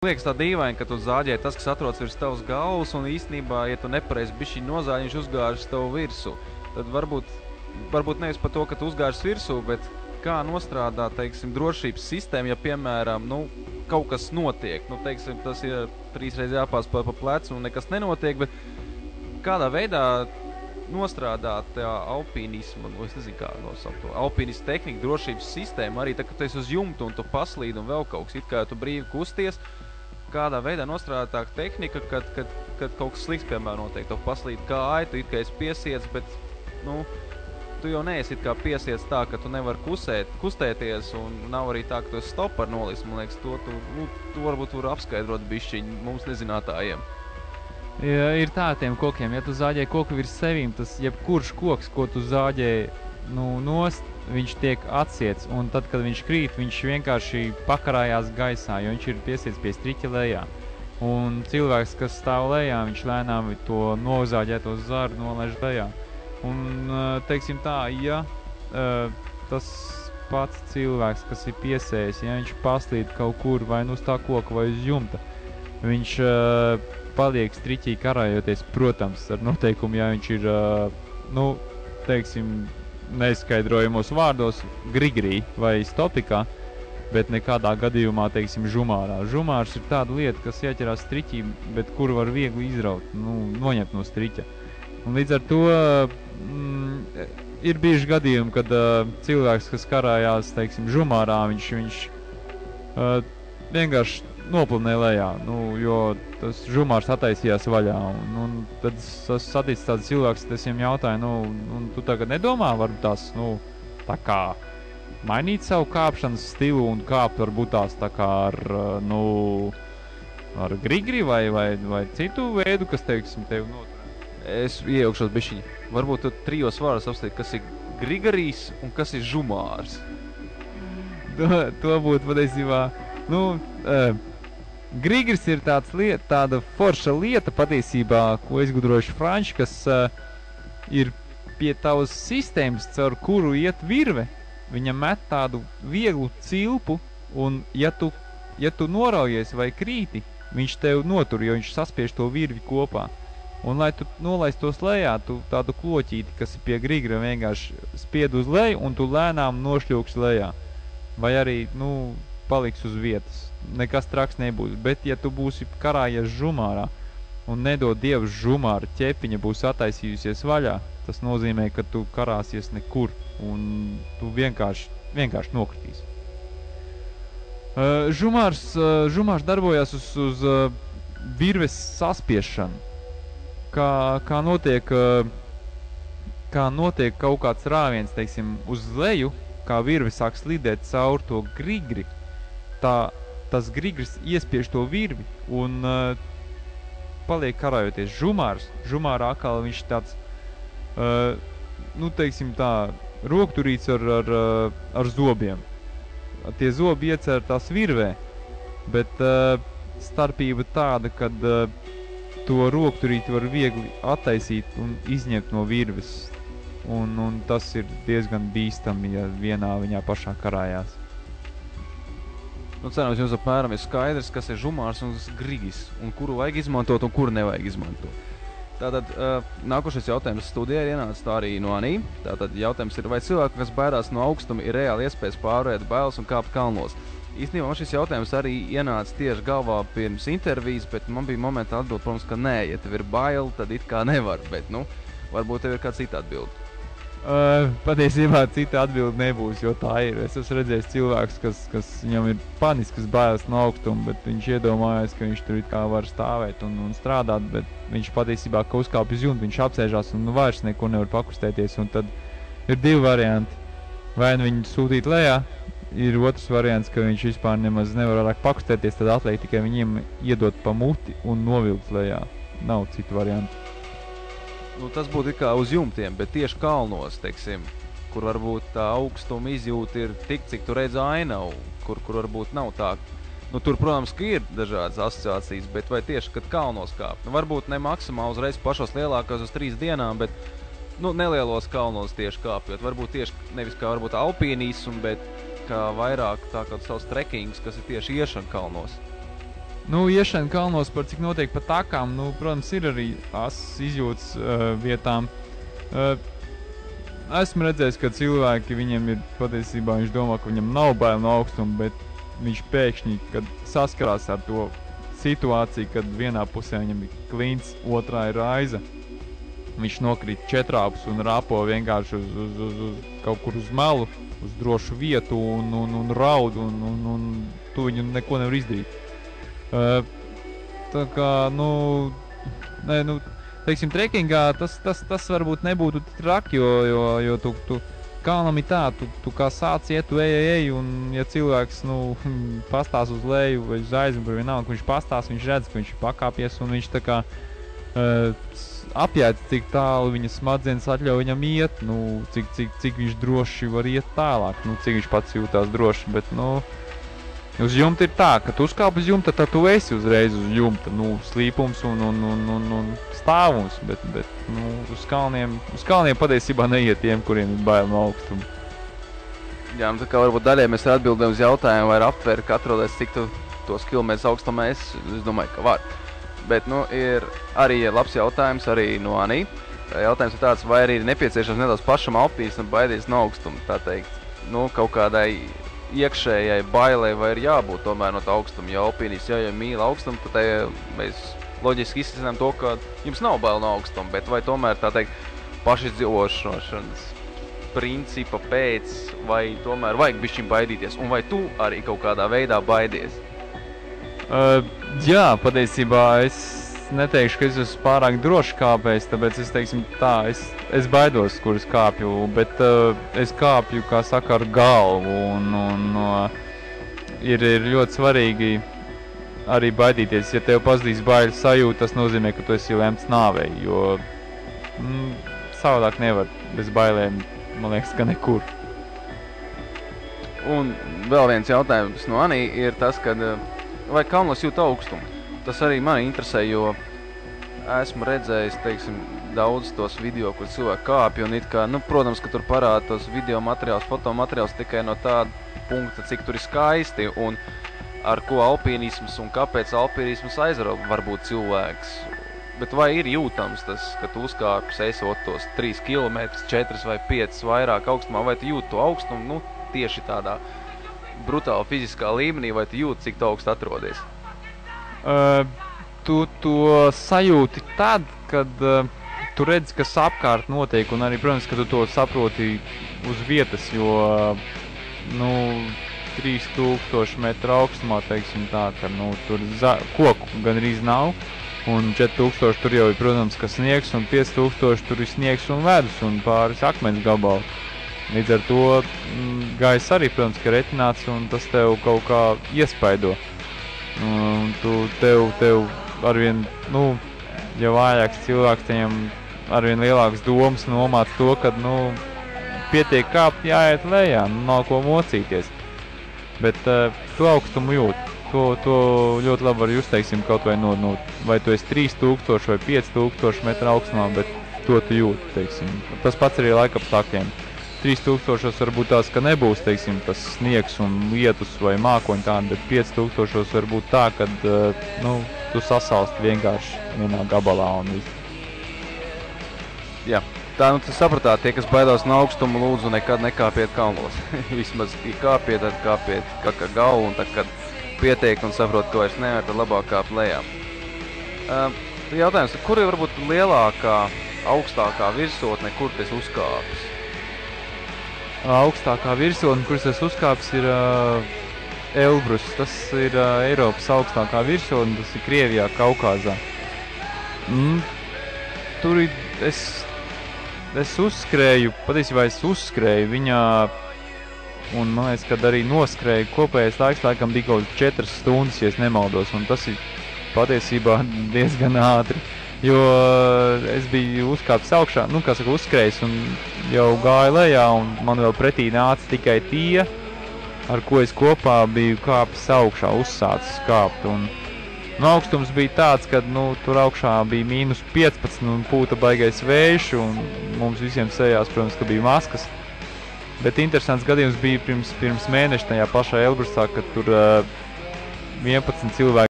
Liekas tā dīvaini, ka tu zāģē tas, kas atrodas virs tavas galvas, un īstenībā, ja tu nepareizi bišķiņ nozāģi, viņš uzgāžas tev virsū. Tad varbūt nevis par to, ka tu uzgāžas virsū, bet kā nostrādā, teiksim, drošības sistēma, ja, piemēram, nu, kaut kas notiek. Nu, teiksim, tas ir 3 reizes jāpās pa plecu un nekas nenotiek, bet kādā veidā nostrādāt alpīnismu, nu, es nezinu, kā nosaukt to, alpīnismu tehniku, drošības sistēmu, arī tā, ka tu esi uz jumtu un tu paslīdi un vēl kaut kas, it kā tu brīvi kusties, kādā veidā nostrādāt tā tehnika, kad kaut kas slikts, piemēram, notiek, tu paslīdi kāju, tu it kā esi piesiets, bet, nu, tu jau neesi it kā piesiets tā, ka tu nevari kustēties, un nav arī tā, ka tu esi stopar nolis, man liekas, tu varbūt var apskaidrot bišķiņ mums nezinātājiem. Ja, ir tā tiem kokiem, ja tu zāģē koku virs sevīm, tas jebkurš koks, ko tu zāģē, nu, nost, viņš tiek atsiets, un tad, kad viņš krīt, viņš vienkārši pakarājās gaisā, jo viņš ir piesiets pie striķa lejā. Un cilvēks, kas stāv lejā, viņš lēnām to nozāģēto zaru nolaiž lejā. Un, teiksim tā, ja tas pats cilvēks, kas ir piesējis, ja viņš paslīd kaut kur vai nu uz tā koka vai uz jumta, viņš paliek striķī karājoties, protams, ar noteikumu, ja viņš ir, nu, teiksim, neizskaidrojamos vārdos, grigrī vai stopikā, bet nekādā gadījumā, teiksim, žumārā. Žumārs ir tāda lieta, kas jāķerās striķī, bet kuru var viegli izraut, nu, noņemt no striķa. Un līdz ar to ir bijuši gadījumi, kad cilvēks, kas karājās, teiksim, žumārā, viņš vienkārši noplinē lejā, nu, jo tas žumārs attaisījās vaļā. Un tad es saticu tāds cilvēks, es viņam jautāju, nu, tu tagad nedomā, varbūt tās, nu, tā kā mainīt savu kāpšanas stilu un kāpt varbūt tās tā kā ar, nu, ar grigri vai citu veidu, kas, teiksim, tevi noturē? Es iejaukšos bišķiņi. Varbūt tu 3 vārdos apstāstīt, kas ir grigarīs un kas ir žumārs. To būtu patiesībā, nu, grigris ir tāda forša lieta patiesībā, ko izgudrojuši franči, kas ir pie tavas sistēmas, caur kuru iet virve. Viņa met tādu vieglu cilpu, un ja tu noraujies vai krīti, viņš tev notur, jo viņš saspiež to virvi kopā. Un, lai tu nolaistos lejā, tu tādu kloķīti, kas ir pie grigra, vienkārši spied uz leju, un tu lēnām nošļūksi lejā. Vai arī, nu, paliks uz vietas. Nekas traks nebūs. Bet, ja tu būsi karājies žumārā, un nedod Dievs žumāra ķepiņa būs attaisījusies vaļā, tas nozīmē, ka tu karāsies nekur, un tu vienkārši nokritīsi. Žumārs darbojās uz virves saspiešanu. Kā notiek kaut kāds rāviens, teiksim, uz leju, kā virve sāk slidēt caur to grigri, tas grigris iespiež to virvi un paliek karājoties žumārā atkal viņš tāds, nu, teiksim tā, rokturīts ar zobiem. Tie zobi iecer tās virvē, bet starpība tāda, kad to rokturīti var viegli attaisīt un izņemt no virves. Un tas ir diezgan bīstami, ja vienā viņā pašā karājās. Nu, cerams, jums apmēram ir skaidrs, kas ir žumārs un grigis, un kuru vajag izmantot un kuru nevajag izmantot. Tātad, nākošais jautājums studijā ir ienācis tā arī no Anī. Tātad jautājums ir, vai cilvēki, kas baidās no augstuma, ir reāli iespējas pārvarēt bailes un kāpt kalnos? Īstenībā man šis jautājums arī ienāca tieši galvā pirms intervijas, bet man bija momenta atbild, protams, ka nē, ja tev ir baili, tad it kā nevar, bet, nu, varbūt tev ir kāda cita atbilde. Patiesībā cita atbilde nebūs, jo tā ir. Es esmu redzējis cilvēks, kas viņam ir paniskas bailes no augstuma, bet viņš iedomājās, ka viņš tur it kā var stāvēt un strādāt, bet viņš patiesībā, ka uzkāp uz jumta, viņš apsēžās un vairs neko nevar pakustēties, un tad ir 2 varianti. Vai nu viņu sūtīt lejā, ir otrs variants, ka viņš vispār nemaz nevar vairāk pakustēties, tad atliek tikai viņiem iedot pa muti un novilkt lejā. Nav citu variantu. Nu, tas būtu kā uz jumtiem, bet tieši kalnos, teiksim, kur varbūt tā augstuma izjūta ir tik, cik tu redz ainavu, kur varbūt nav tā. Nu, tur, protams, ka ir dažādas asociācijas, bet vai tieši, kad kalnos kāp? Nu, varbūt ne maksimāli uzreiz pašos lielākos uz 3 dienām, bet, nu, nelielos kalnos tieši kāpjot. Varbūt tieši nevis kā varbūt alpīnismu, bet kā vairāk tā kā savs trekings, kas ir tieši iešana kalnos. Nu, iešana kalnos par cik notiek pa takām, nu, protams, ir arī tās izjūtas vietām. Esmu redzējis, ka cilvēki, viņiem ir patiesībā, viņš domā, ka viņam nav bail no augstuma, bet viņš pēkšņi, kad saskarās ar to situāciju, kad vienā pusē viņam ir klints, otrā ir raiza, viņš nokrīt četrāpus un rāpo vienkārši uz kaut kur uz malu, uz drošu vietu un raud, un tu viņu neko nevar izdarīt. Tā kā, teiksim, trekingā tas varbūt nebūtu traki, jo tu kalnam ir tā, tu kā sāc iet, tu ej, un ja cilvēks, pastās uz leju vai uz aizmuguri vienalga, ka viņš pastās, viņš redz, ka viņš ir pakāpies, un viņš tā kā apjēdz, cik tālu viņa smadzenes atļauj viņam iet, cik viņš droši var iet tālāk, cik viņš pats jūtās droši, bet, uz jumta ir tā, ka tu uzkāp uz jumta, tad tu esi uzreiz uz jumta, slīpums un stāvums, bet uz kalniem patiesībā neiet tiem, kuriem ir bail no augstuma. Jā, tā kā varbūt daļai mēs atbildējam uz jautājumu, vai ir aptver, ka atrodas cik tu tos kilometrus augstumā es domāju, ka var. Bet, ir arī labs jautājums arī no Anī. Jautājums ir tāds, vai arī ir nepieciešams nedaudz pašam alpīnistam baidīties no augstuma, tā teikt. Kaut kādai iekšējai bailei vai ir jābūt tomēr no tā augstuma. Ja alpīnists jau mīl augstumu, tad mēs loģiski izsacinām to, ka jums nav bail no augstuma, bet vai tomēr, tā teikt, pašizdzīvošanas principa pēc, vai tomēr vajag bišķiņ baidīties, un vai tu arī kaut kādā veidā baidies? Jā, patiesībā es neteikšu, ka es esmu pārāk droši kāpējis, tāpēc es teiksim tā, es baidos, kur es kāpju, bet es kāpju, kā saka, ar galvu, un ir ļoti svarīgi arī baidīties. Ja tev pazudīs baiļu sajūta, tas nozīmē, ka tu esi lemts nāvei, jo savādāk nevar bez bailēm, man liekas, ka nekur. Un vēl viens jautājums no Anī ir tas, kad vai kalnos jūt augstumu? Tas arī mani interesē, jo esmu redzējis, teiksim, daudz tos video, kur cilvēki kāpj, un it kā, protams, ka tur parāda tos video materiālus, fotomateriālus tikai no tāda punkta, cik tur ir skaisti, un ar ko alpīnisms un kāpēc alpīnisms aizvaro varbūt cilvēks. Bet vai ir jūtams tas, ka tu uzkāpis esot tos 3 km, 4 vai 5 vairāk augstumā, vai tu jūti to augstumu, tieši tādā brutāli fiziskā līmenī, vai tu jūti, cik tu augstu atrodies? Tu to sajūti tad, kad tu redzi, kas apkārt notiek, un arī, protams, ka tu to saproti uz vietas, jo 3000 metru augstumā, teiksim tā, ka tur koku gandrīz nav, un 4000 tur jau ir, protams, ka sniegs, un 5000 tur ir sniegs un ledus, un pāris akmens gabalu. Līdz ar to gaiss arī, protams, ka retināts, un tas tev kaut kā iespaido. Tev arvien, ja vājāks cilvēks, tajam arvien lielāks domas nomāc to, ka, pietiek kāpt, jāiet lejā, nav ko mocīties. Bet tu augstumu jūt. To ļoti labi var just, teiksim, kaut vai vai tu esi 3000 vai 5000 metru augstumā, bet to tu jūt, teiksim. Tas pats arī laikapstākļiem. 3000 varbūt tās, ka nebūs, teiksim, tas sniegs un lietus vai mākoņi tādi, bet 5000 varbūt tā, kad, tu sasalsti vienkārši vienā gabalā un viss. Jā, tā, tu sapratāt, tie, kas baidās no augstuma, lūdzu nekad nekāpiet kalnos. Vismaz, ja kāpiet, tad kāpiet kā galvu, un tad, kad pietiek un saprot, ko vairs nevar, tad labāk kāpt lejā. Jautājums, kur ir varbūt lielākā, augstākā virsotne, kur tu esi uzkāpis? Augstākā virsotne, kuras es uzkāpis, ir Elbrus. Tas ir Eiropas augstākā virsotne, tas ir Krievijā, Kaukāzā. Tur es uzskrēju, patiesībā es uzskrēju viņā, un man liekas, kad arī noskrēju, kopējais laiks laikam bija kaut 4 stundas, ja es nemaldos, un tas ir patiesībā diezgan ātri. Jo es biju uzkāpis augšā, uzskrējis un jau gāju lejā, un man vēl pretī nāca tikai tie, ar ko es kopā biju kāpis augšā, uzsācis kāpt. Un augstums bija tāds, ka tur augšā bija -15 un pūta baigais vējš, un mums visiem sejās, protams, ka bija maskas. Bet interesants gadījums bija pirms mēneša tajā pašā Elbrusā, kad tur 11 cilvēki